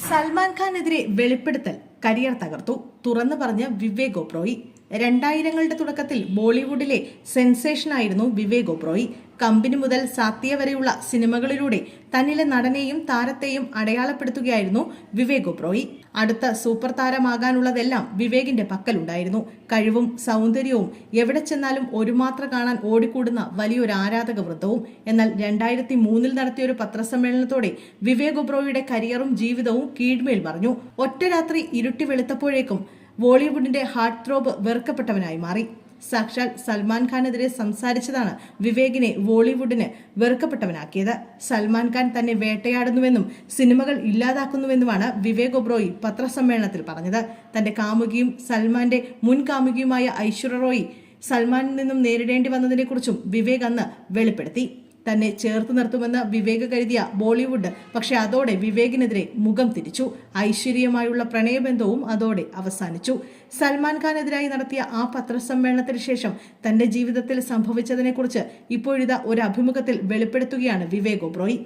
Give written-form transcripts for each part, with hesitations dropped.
സൽമാൻ ഖാനെതിരെ വെളിപ്പെടുത്തൽ കരിയർ തകർത്തു. തുറന്നു പറഞ്ഞ വിവേക് ഒബ്രോയി. 2000ങ്ങളുടെ തുടക്കത്തിൽ ബോളിവുഡിലെ സെൻസേഷനായിരുന്നു വിവേക് ഒബ്രോയി. കമ്പനി മുതൽ സാത്യ വരെയുള്ള സിനിമകളിലൂടെ തന്നിലെ നടനെയും താരത്തെയും അടയാളപ്പെടുത്തുകയായിരുന്നു വിവേക് ഒബ്രോയി. അടുത്ത സൂപ്പർ താരമാകാനുള്ളതെല്ലാം വിവേകിന്റെ പക്കലുണ്ടായിരുന്നു. കഴിവും സൗന്ദര്യവും എവിടെ ചെന്നാലും ഒരുമാത്ര കാണാൻ ഓടിക്കൂടുന്ന വലിയൊരു ആരാധക വൃന്ദവും. എന്നാൽ 2003 നടത്തിയൊരു പത്രസമ്മേളനത്തോടെ വിവേക് ഒബ്രോയിയുടെ കരിയറും ജീവിതവും കീഴ്മേൽ മറിഞ്ഞു. ഒറ്റ രാത്രി ഇരുട്ടി വെളുത്തപ്പോഴേക്കും ബോളിവുഡിന്റെ ഹാർട്ട് ത്രോബ് വെറുക്കപ്പെട്ടവനായി മാറി. സാക്ഷാൽ സൽമാൻ ഖാനെതിരെ സംസാരിച്ചതാണ് വിവേകിനെ ബോളിവുഡിന് വെറുക്കപ്പെട്ടവനാക്കിയത്. സൽമാൻ ഖാൻ തന്നെ വേട്ടയാടുന്നുവെന്നും സിനിമകൾ ഇല്ലാതാക്കുന്നുവെന്നുമാണ് വിവേക് ഒബ്രോയി പത്രസമ്മേളനത്തിൽ പറഞ്ഞത്. തന്റെ കാമുകിയും സൽമാന്റെ മുൻ കാമുകിയുമായ ഐശ്വര്യ റോയി സൽമാനിൽ നിന്നും നേരിടേണ്ടി വന്നതിനെക്കുറിച്ചും വിവേക് അന്ന് വെളിപ്പെടുത്തി. തന്നെ ചേർത്ത് നിർത്തുമെന്ന് വിവേക് കരുതിയ ബോളിവുഡ് പക്ഷെ അതോടെ വിവേകിനെതിരെ മുഖം തിരിച്ചു. ഐശ്വര്യയുമായുള്ള പ്രണയബന്ധവും അതോടെ അവസാനിച്ചു. സൽമാൻ ഖാനെതിരായി നടത്തിയ ആ പത്രസമ്മേളനത്തിന് ശേഷം തന്റെ ജീവിതത്തിൽ സംഭവിച്ചതിനെക്കുറിച്ച് ഇപ്പോഴിതാ ഒരു അഭിമുഖത്തിൽ വെളിപ്പെടുത്തുകയാണ് വിവേക് ഒബ്രോയി.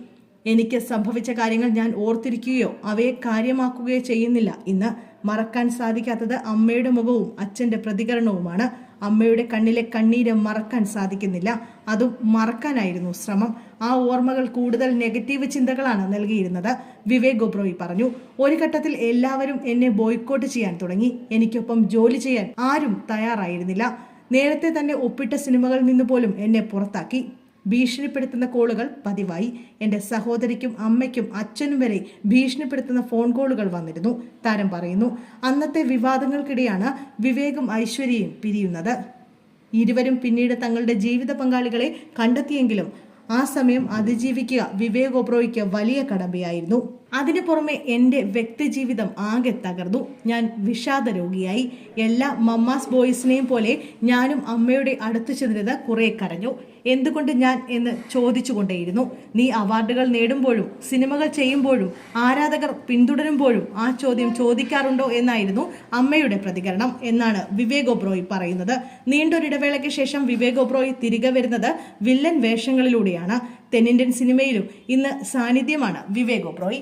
എനിക്ക് സംഭവിച്ച കാര്യങ്ങൾ ഞാൻ ഓർത്തിരിക്കുകയോ അവയെ കാര്യമാക്കുകയോ ചെയ്യുന്നില്ല. ഇന്ന് മറക്കാൻ സാധിക്കാത്തത് അമ്മയുടെ മുഖവും അച്ഛന്റെ പ്രതികരണവുമാണ്. അമ്മയുടെ കണ്ണിലെ കണ്ണീര് മറക്കാൻ സാധിക്കുന്നില്ല. അതും മറക്കാനായിരുന്നു ശ്രമം. ആ ഓർമ്മകൾ കൂടുതൽ നെഗറ്റീവ് ചിന്തകളാണ് നൽകിയിരുന്നത്, വിവേക് ഒബ്രോയി പറഞ്ഞു. ഒരു ഘട്ടത്തിൽ എല്ലാവരും എന്നെ ബോയ്ക്കോട്ട് ചെയ്യാൻ തുടങ്ങി. എനിക്കൊപ്പം ജോലി ചെയ്യാൻ ആരും തയ്യാറായിരുന്നില്ല. നേരത്തെ തന്നെ ഒപ്പിട്ട സിനിമകളിൽ നിന്ന് പോലും എന്നെ പുറത്താക്കി. ഭീഷണിപ്പെടുത്തുന്ന കോളുകൾ പതിവായി. എന്റെ സഹോദരിക്കും അമ്മയ്ക്കും അച്ഛനും വരെ ഭീഷണിപ്പെടുത്തുന്ന ഫോൺ കോളുകൾ വന്നിരുന്നു, താരം പറയുന്നു. അന്നത്തെ വിവാദങ്ങൾക്കിടെയാണ് വിവേകും ഐശ്വര്യയും പിരിയുന്നത്. ഇരുവരും പിന്നീട് തങ്ങളുടെ ജീവിത പങ്കാളികളെ കണ്ടെത്തിയെങ്കിലും ആ സമയം അതിജീവിക്കുക വിവേക് ഒബ്രോയിക്ക് വലിയ കടമ്പയായിരുന്നു. അതിനു പുറമെ എൻ്റെ വ്യക്തിജീവിതം ആകെ തകർന്നു. ഞാൻ വിഷാദ രോഗിയായി. എല്ലാ മമ്മാസ് ബോയ്സിനെയും പോലെ ഞാനും അമ്മയുടെ അടുത്ത് ചെന്നിരുന്ന് കുറെ കരഞ്ഞു. എന്തുകൊണ്ട് ഞാൻ എന്ന് ചോദിച്ചുകൊണ്ടേയിരുന്നു. നീ അവാർഡുകൾ നേടുമ്പോഴും സിനിമകൾ ചെയ്യുമ്പോഴും ആരാധകർ പിന്തുടരുമ്പോഴും ആ ചോദ്യം ചോദിക്കാറുണ്ടോ എന്നായിരുന്നു അമ്മയുടെ പ്രതികരണം എന്നാണ് വിവേക് ഒബ്രോയി പറയുന്നത്. നീണ്ടൊരിടവേളയ്ക്ക് ശേഷം വിവേക് ഒബ്രോയി തിരികെ വരുന്നത് വില്ലൻ വേഷങ്ങളിലൂടെയാണ്. തെന്നിന്ത്യൻ സിനിമയിലും ഇന്ന് സാന്നിധ്യമാണ് വിവേക് ഒബ്രോയി.